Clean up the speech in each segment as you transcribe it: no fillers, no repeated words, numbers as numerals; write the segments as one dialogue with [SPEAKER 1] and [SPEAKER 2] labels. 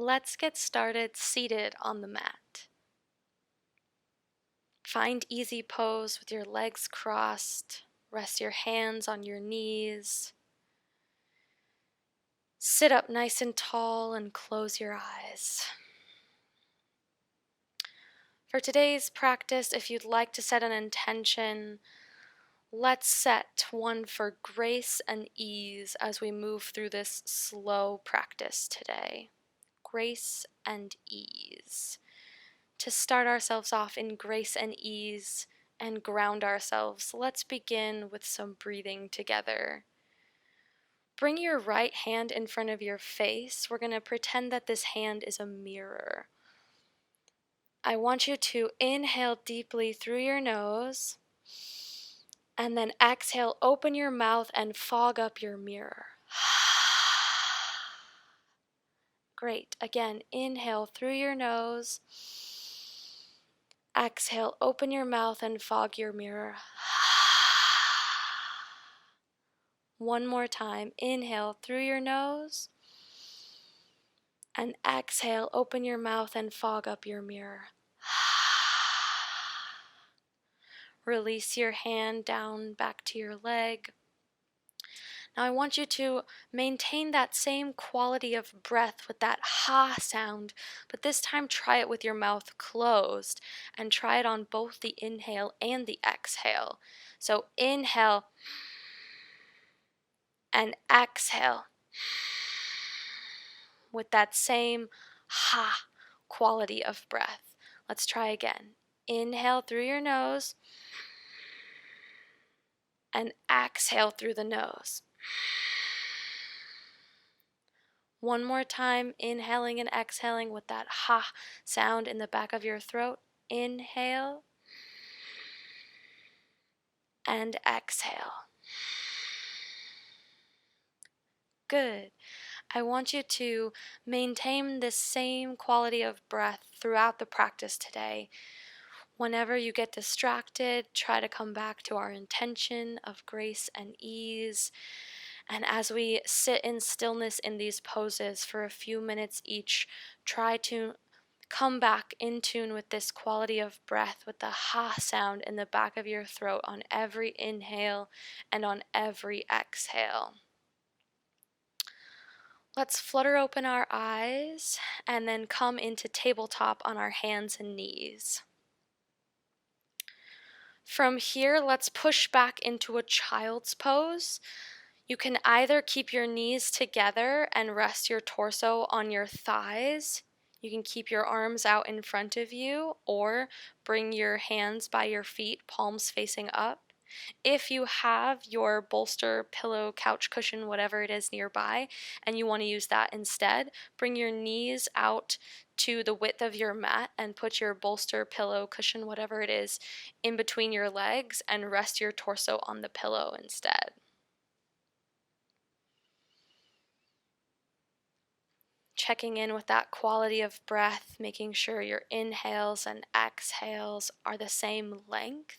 [SPEAKER 1] Let's get started seated on the mat. Find easy pose with your legs crossed. Rest your hands on your knees. Sit up nice and tall and close your eyes. For today's practice, if you'd like to set an intention, let's set one for grace and ease as we move through this slow practice today. Grace and ease. To start ourselves off in grace and ease and ground ourselves, let's begin with some breathing together. Bring your right hand in front of your face. We're going to pretend that this hand is a mirror. I want you to inhale deeply through your nose, and then exhale, open your mouth and fog up your mirror. Great. Again, inhale through your nose. Exhale, open your mouth and fog your mirror. One more time. Inhale through your nose. And exhale, open your mouth and fog up your mirror. Release your hand down back to your leg. Now I want you to maintain that same quality of breath with that ha sound, but this time try it with your mouth closed and try it on both the inhale and the exhale. So inhale and exhale with that same ha quality of breath. Let's try again. Inhale through your nose and exhale through the nose. One more time, inhaling and exhaling with that ha sound in the back of your throat. Inhale and exhale. Good. I want you to maintain this same quality of breath throughout the practice today. Whenever you get distracted, try to come back to our intention of grace and ease. And as we sit in stillness in these poses for a few minutes each, try to come back in tune with this quality of breath, with the ha sound in the back of your throat on every inhale and on every exhale. Let's flutter open our eyes and then come into tabletop on our hands and knees. From here, let's push back into a child's pose. You can either keep your knees together and rest your torso on your thighs. You can keep your arms out in front of you or bring your hands by your feet, palms facing up. If you have your bolster, pillow, couch cushion, whatever it is nearby, and you want to use that instead, bring your knees out to the width of your mat and put your bolster, pillow, cushion, whatever it is, in between your legs and rest your torso on the pillow instead. Checking in with that quality of breath, making sure your inhales and exhales are the same length.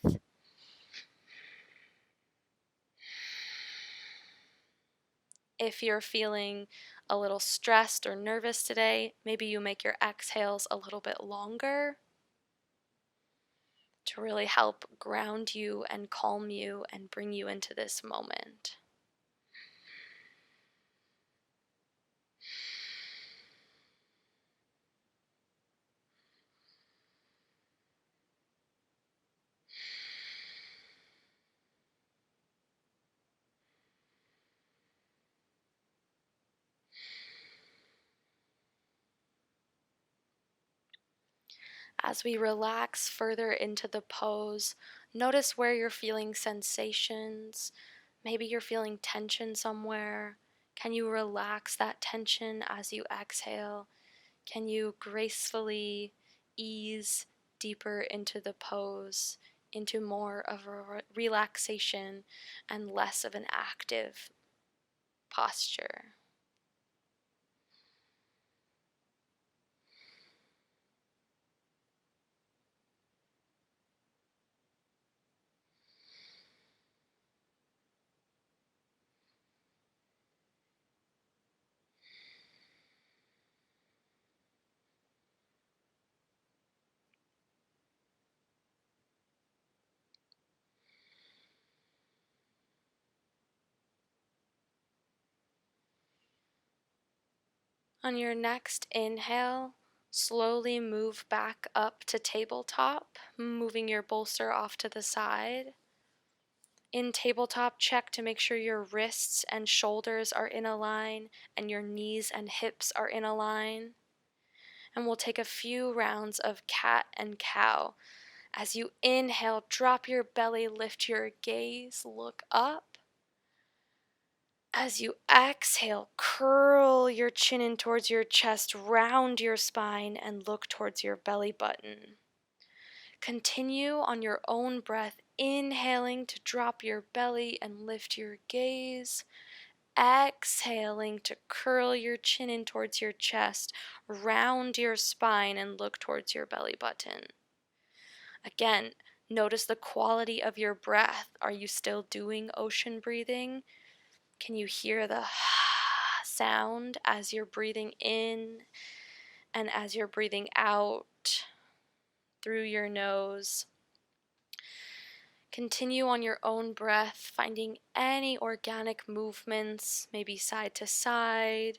[SPEAKER 1] If you're feeling a little stressed or nervous today, maybe you make your exhales a little bit longer to really help ground you and calm you and bring you into this moment. As we relax further into the pose, notice where you're feeling sensations. Maybe you're feeling tension somewhere. Can you relax that tension as you exhale? Can you gracefully ease deeper into the pose, into more of a relaxation and less of an active posture? On your next inhale, slowly move back up to tabletop, moving your bolster off to the side. In tabletop, check to make sure your wrists and shoulders are in a line and your knees and hips are in a line. And we'll take a few rounds of cat and cow. As you inhale, drop your belly, lift your gaze, look up. As you exhale, curl your chin in towards your chest, round your spine, and look towards your belly button. Continue on your own breath, inhaling to drop your belly and lift your gaze. Exhaling to curl your chin in towards your chest, round your spine, and look towards your belly button. Again, notice the quality of your breath. Are you still doing ocean breathing? Can you hear the sound as you're breathing in and as you're breathing out through your nose? Continue on your own breath, finding any organic movements, maybe side to side.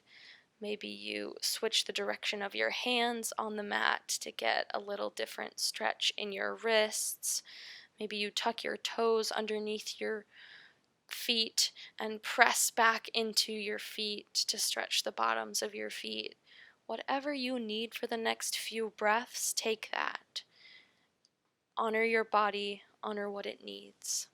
[SPEAKER 1] Maybe you switch the direction of your hands on the mat to get a little different stretch in your wrists. Maybe you tuck your toes underneath your feet and press back into your feet to stretch the bottoms of your feet. Whatever you need for the next few breaths, take that. Honor your body, honor what it needs.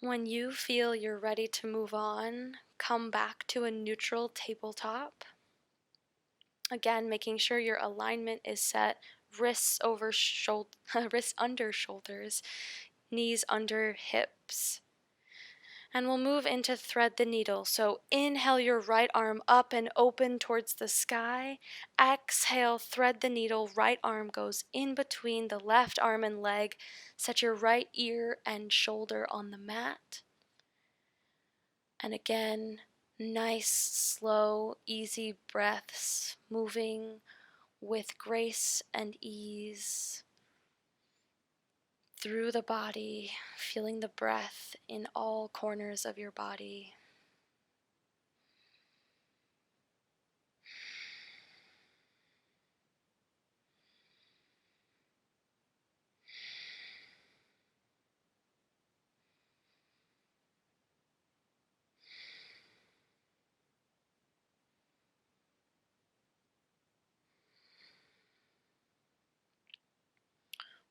[SPEAKER 1] When you feel you're ready to move on, come back to a neutral tabletop. Again, making sure your alignment is set, wrists over wrists under shoulders, knees under hips. And we'll move into thread the needle. So inhale your right arm up and open towards the sky. Exhale, thread the needle. Right arm goes in between the left arm and leg. Set your right ear and shoulder on the mat. And again, nice, slow, easy breaths, moving with grace and ease through the body, feeling the breath in all corners of your body.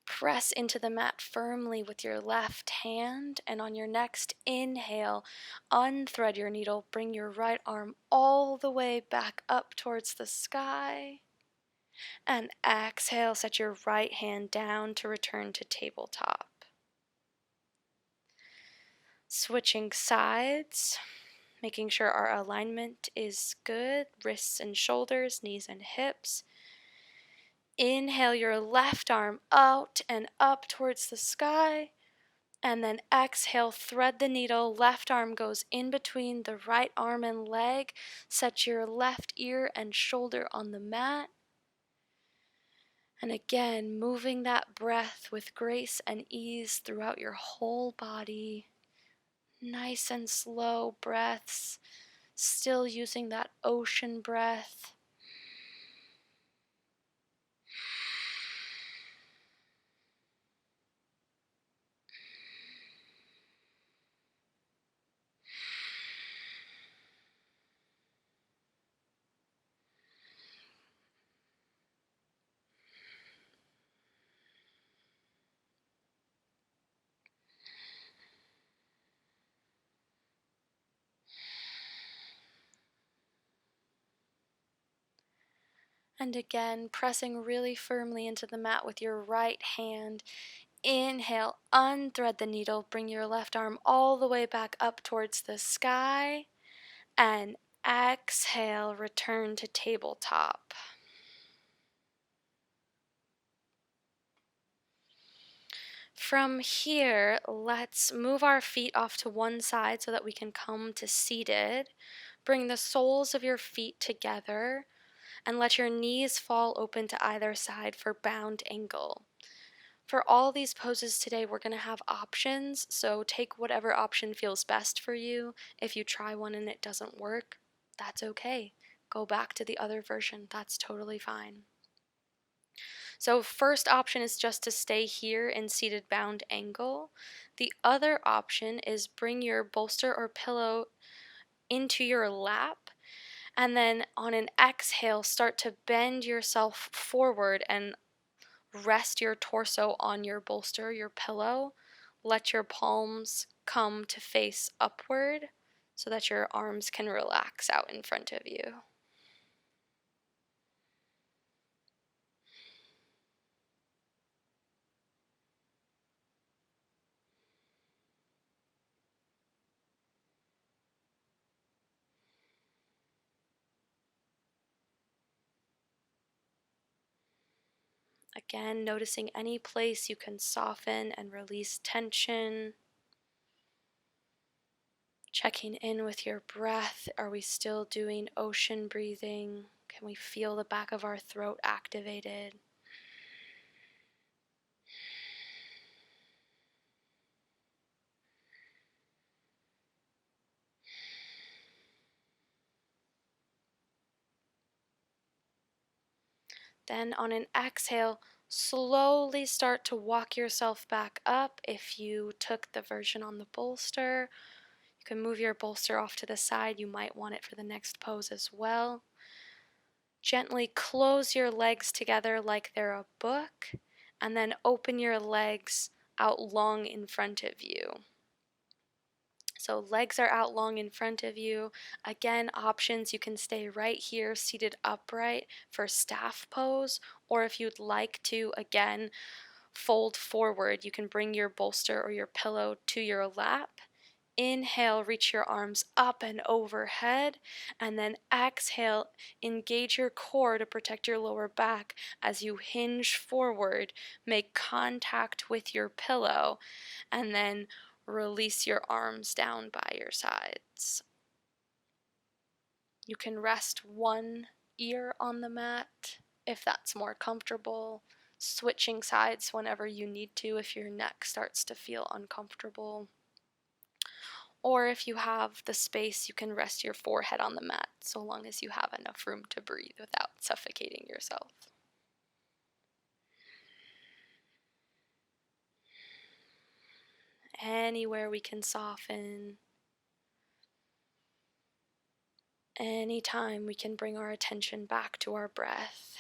[SPEAKER 1] Press into the mat firmly with your left hand, and on your next inhale, unthread your needle, bring your right arm all the way back up towards the sky, and exhale, set your right hand down to return to tabletop. Switching sides, making sure our alignment is good, wrists and shoulders, knees and hips. Inhale your left arm out and up towards the sky, and then exhale, thread the needle, left arm goes in between the right arm and leg, set your left ear and shoulder on the mat. And again, moving that breath with grace and ease throughout your whole body. Nice and slow breaths, still using that ocean breath. And again, pressing really firmly into the mat with your right hand. Inhale, unthread the needle, bring your left arm all the way back up towards the sky. And exhale, return to tabletop. From here, let's move our feet off to one side so that we can come to seated. Bring the soles of your feet together and let your knees fall open to either side for bound angle. For all these poses today, we're going to have options, so take whatever option feels best for you. If you try one and it doesn't work, that's okay. Go back to the other version. That's totally fine. So first option is just to stay here in seated bound angle. The other option is bring your bolster or pillow into your lap, and then on an exhale, start to bend yourself forward and rest your torso on your bolster, your pillow. Let your palms come to face upward so that your arms can relax out in front of you. Again, noticing any place you can soften and release tension. Checking in with your breath. Are we still doing ocean breathing? Can we feel the back of our throat activated? Then on an exhale, slowly start to walk yourself back up. If you took the version on the bolster, you can move your bolster off to the side. You might want it for the next pose as well. Gently close your legs together like they're a book, and then open your legs out long in front of you. So legs are out long in front of you. Again, options, you can stay right here seated upright for staff pose, or if you'd like to, again, fold forward, you can bring your bolster or your pillow to your lap. Inhale, reach your arms up and overhead, and then exhale, engage your core to protect your lower back as you hinge forward, make contact with your pillow, and then release your arms down by your sides. You can rest one ear on the mat if that's more comfortable, switching sides whenever you need to if your neck starts to feel uncomfortable. Or if you have the space, you can rest your forehead on the mat so long as you have enough room to breathe without suffocating yourself. Anywhere we can soften, anytime we can bring our attention back to our breath.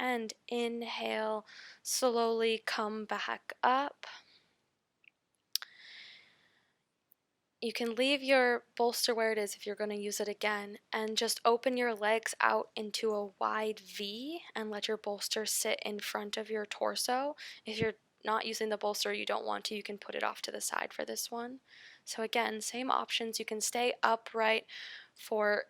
[SPEAKER 1] And inhale, slowly come back up. You can leave your bolster where it is if you're going to use it again, and just open your legs out into a wide V and let your bolster sit in front of your torso. If you're not using the bolster, you don't want to, you can put it off to the side for this one. So again, same options. You can stay upright for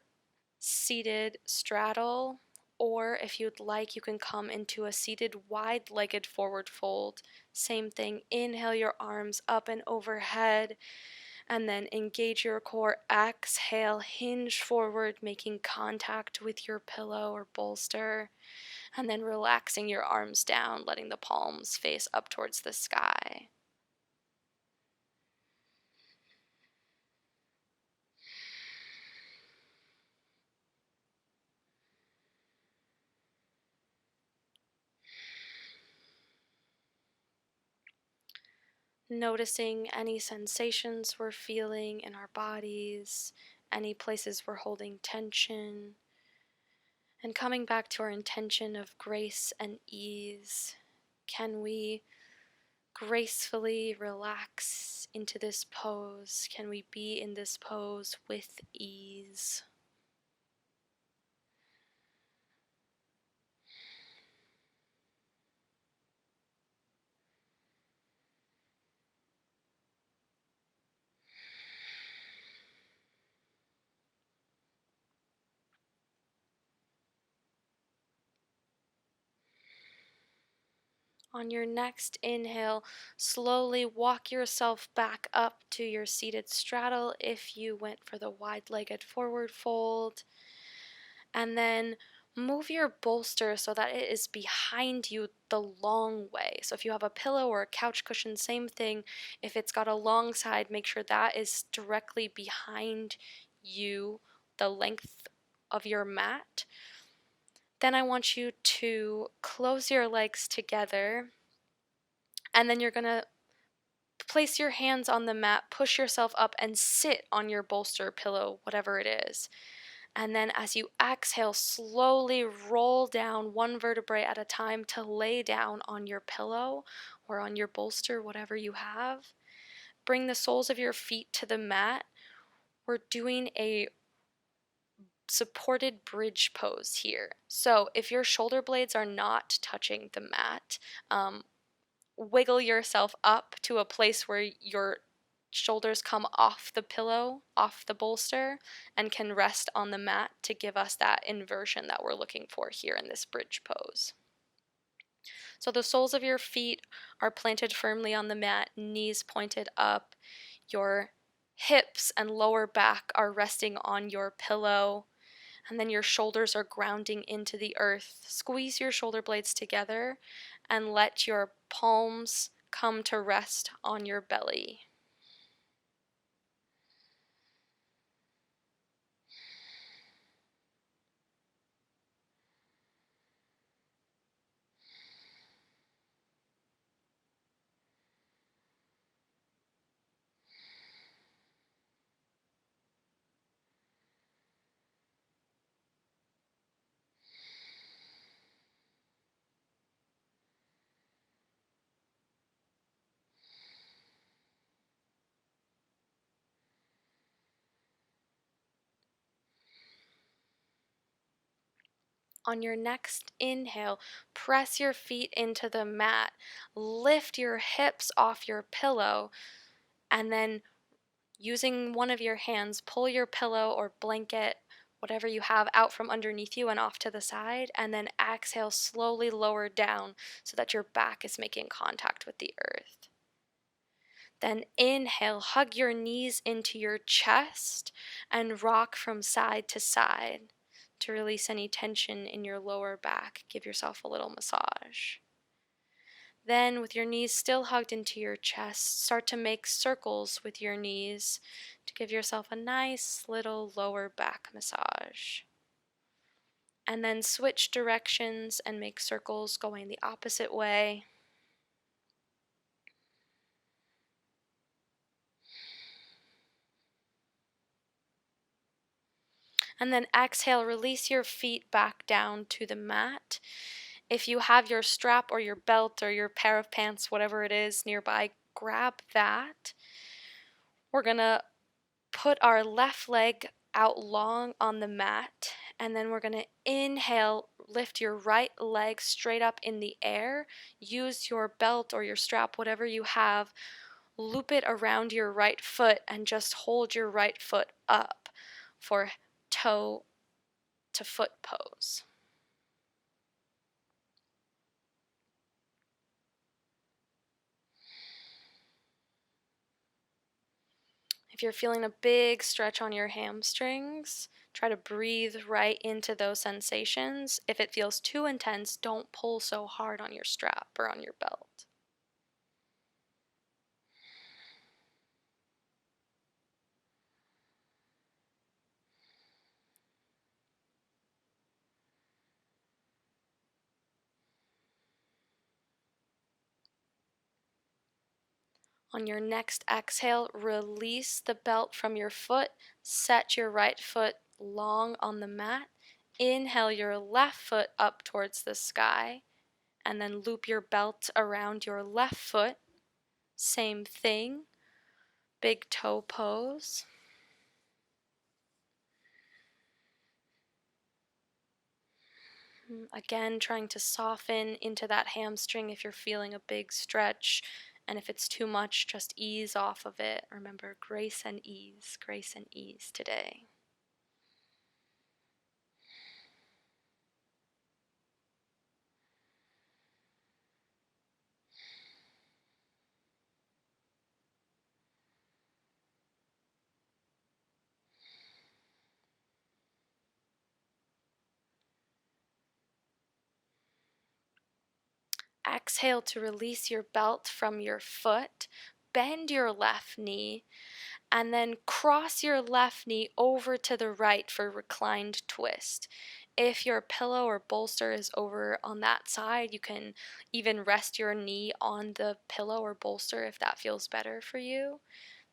[SPEAKER 1] seated straddle, or if you'd like, you can come into a seated wide-legged forward fold. Same thing, inhale your arms up and overhead, and then engage your core. Exhale, hinge forward, making contact with your pillow or bolster, and then relaxing your arms down, letting the palms face up towards the sky. Noticing any sensations we're feeling in our bodies, any places we're holding tension, and coming back to our intention of grace and ease. Can we gracefully relax into this pose? Can we be in this pose with ease? On your next inhale, slowly walk yourself back up to your seated straddle if you went for the wide-legged forward fold. And then move your bolster so that it is behind you the long way. So if you have a pillow or a couch cushion, same thing. If it's got a long side, make sure that is directly behind you, the length of your mat. Then I want you to close your legs together, and then you're going to place your hands on the mat, push yourself up, and sit on your bolster, pillow, whatever it is. And then as you exhale, slowly roll down one vertebrae at a time to lay down on your pillow or on your bolster, whatever you have. Bring the soles of your feet to the mat. We're doing a supported bridge pose here. So if your shoulder blades are not touching the mat, wiggle yourself up to a place where your shoulders come off the pillow, off the bolster, and can rest on the mat to give us that inversion that we're looking for here in this bridge pose. So the soles of your feet are planted firmly on the mat, knees pointed up. Your hips and lower back are resting on your pillow, and then your shoulders are grounding into the earth. Squeeze your shoulder blades together and let your palms come to rest on your belly. On your next inhale, press your feet into the mat, lift your hips off your pillow, and then using one of your hands, pull your pillow or blanket, whatever you have, out from underneath you and off to the side, and then exhale, slowly lower down so that your back is making contact with the earth. Then inhale, hug your knees into your chest and rock from side to side to release any tension in your lower back. Give yourself a little massage. Then, with your knees still hugged into your chest, start to make circles with your knees to give yourself a nice little lower back massage. And then switch directions and make circles going the opposite way. And then exhale, release your feet back down to the mat. If you have your strap or your belt or your pair of pants, whatever it is nearby, grab that. We're going to put our left leg out long on the mat, and then we're going to inhale, lift your right leg straight up in the air. Use your belt or your strap, whatever you have, loop it around your right foot and just hold your right foot up for toe to foot pose. If you're feeling a big stretch on your hamstrings, try to breathe right into those sensations. If it feels too intense, don't pull so hard on your strap or on your belt. On your next exhale, release the belt from your foot. Set your right foot long on the mat. Inhale your left foot up towards the sky, and then loop your belt around your left foot. Same thing, big toe pose. Again, trying to soften into that hamstring if you're feeling a big stretch. And if it's too much, just ease off of it. Remember, grace and ease today. exhale to release your belt from your foot. Bend your left knee, and then cross your left knee over to the right for reclined twist. If your pillow or bolster is over on that side, you can even rest your knee on the pillow or bolster if that feels better for you.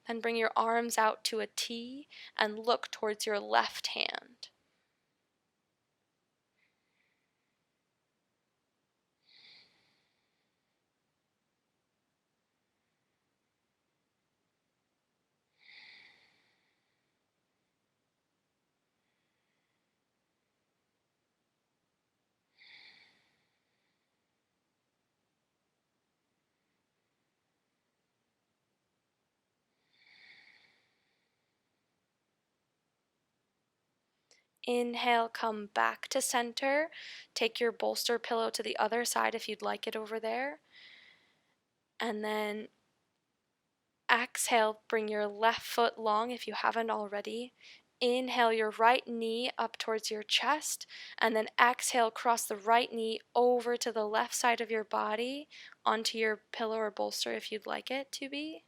[SPEAKER 1] Then bring your arms out to a T and look towards your left hand. Inhale, come back to center. Take your bolster pillow to the other side if you'd like it over there. And then exhale, bring your left foot long if you haven't already. Inhale your right knee up towards your chest, and then exhale, cross the right knee over to the left side of your body onto your pillow or bolster if you'd like it to be.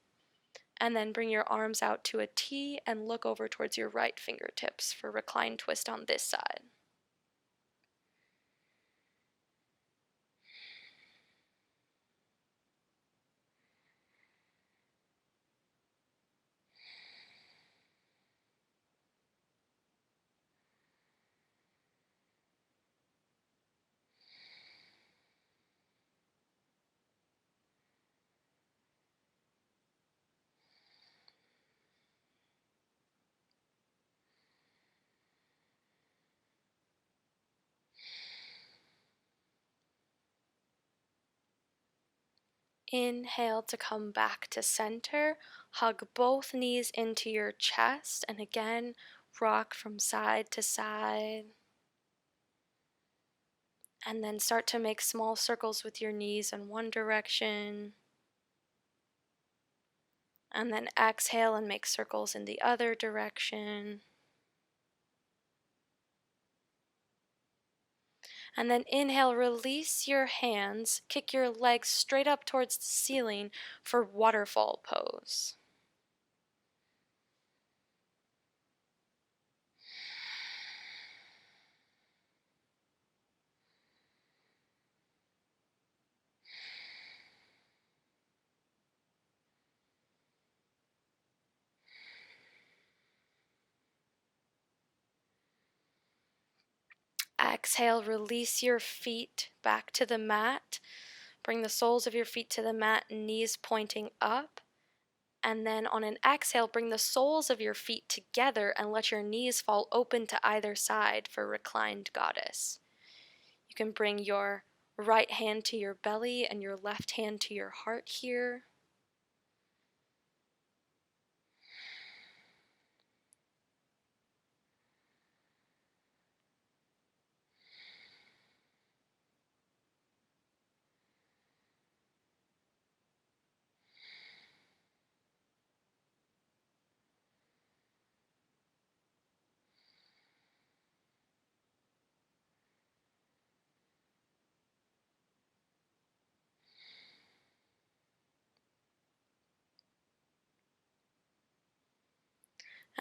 [SPEAKER 1] And then bring your arms out to a T and look over towards your right fingertips for reclined twist on this side. Inhale to come back to center. Hug both knees into your chest, and again, rock from side to side. And then start to make small circles with your knees in one direction. And then exhale and make circles in the other direction. And then inhale, release your hands, kick your legs straight up towards the ceiling for waterfall pose. Exhale, release your feet back to the mat. Bring the soles of your feet to the mat, knees pointing up. And then on an exhale, bring the soles of your feet together and let your knees fall open to either side for Reclined Goddess. You can bring your right hand to your belly and your left hand to your heart here.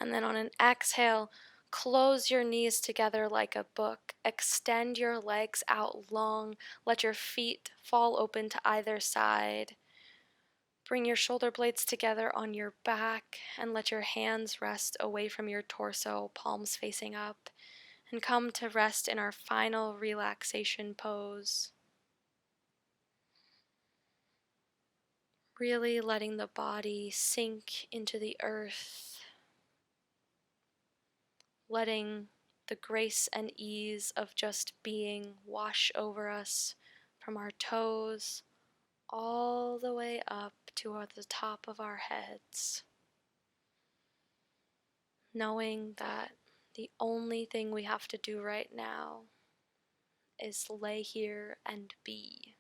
[SPEAKER 1] And then on an exhale, close your knees together like a book. Extend your legs out long. Let your feet fall open to either side. Bring your shoulder blades together on your back and let your hands rest away from your torso, palms facing up, and come to rest in our final relaxation pose. Really letting the body sink into the earth, letting the grace and ease of just being wash over us from our toes all the way up to the top of our heads. Knowing that the only thing we have to do right now is lay here and be.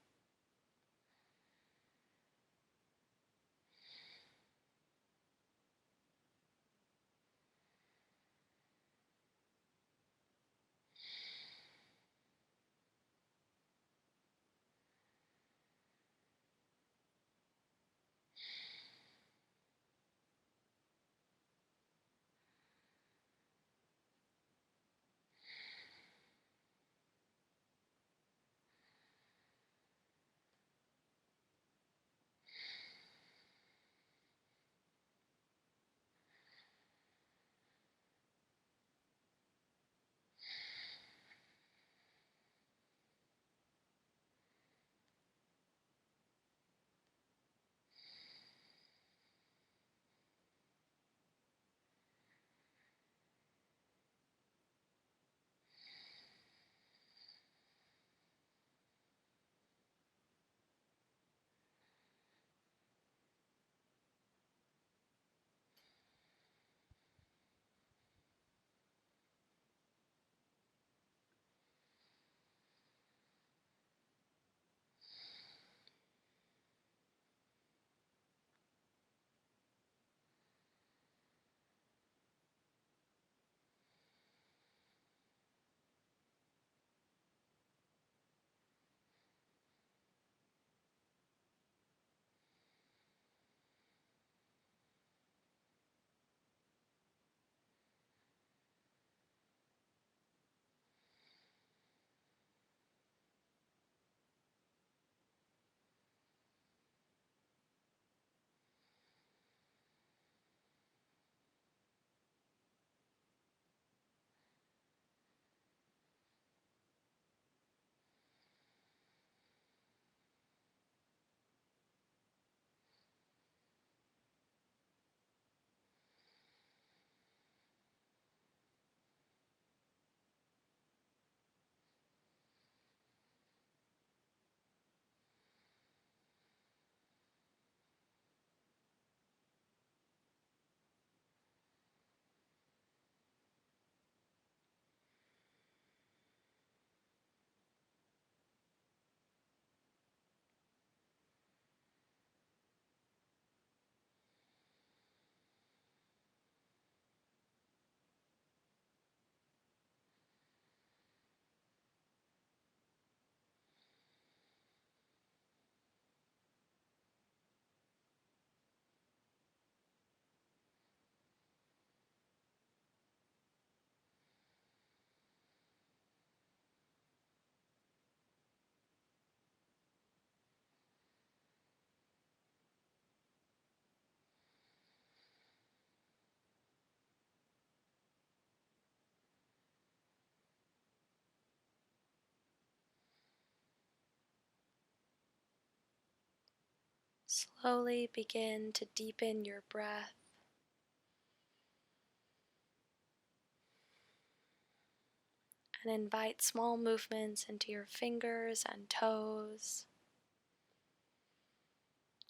[SPEAKER 1] Slowly begin to deepen your breath and invite small movements into your fingers and toes,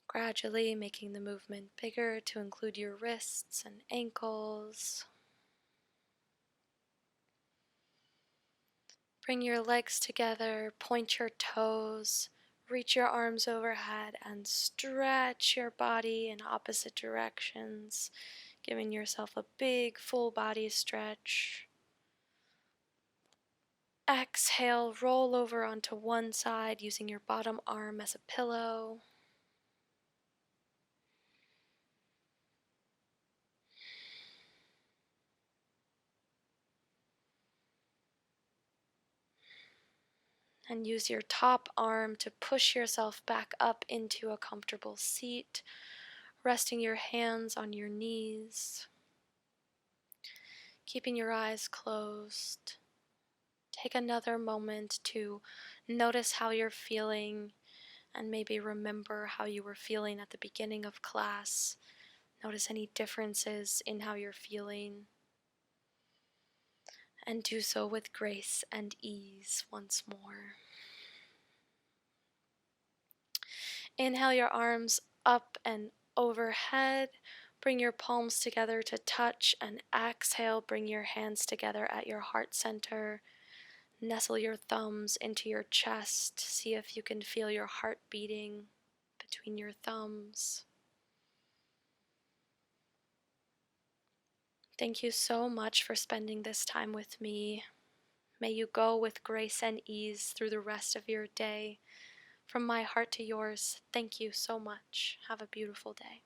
[SPEAKER 1] gradually making the movement bigger to include your wrists and ankles. Bring your legs together, point your toes, reach your arms overhead, and stretch your body in opposite directions, giving yourself a big full body stretch. Exhale, roll over onto one side using your bottom arm as a pillow. And use your top arm to push yourself back up into a comfortable seat, resting your hands on your knees, keeping your eyes closed. Take another moment to notice how you're feeling and maybe remember how you were feeling at the beginning of class. Notice any differences in how you're feeling. And do so with grace and ease once more. Inhale your arms up and overhead. Bring your palms together to touch, and exhale, bring your hands together at your heart center. Nestle your thumbs into your chest. See if you can feel your heart beating between your thumbs. Thank you so much for spending this time with me. May you go with grace and ease through the rest of your day. From my heart to yours, thank you so much. Have a beautiful day.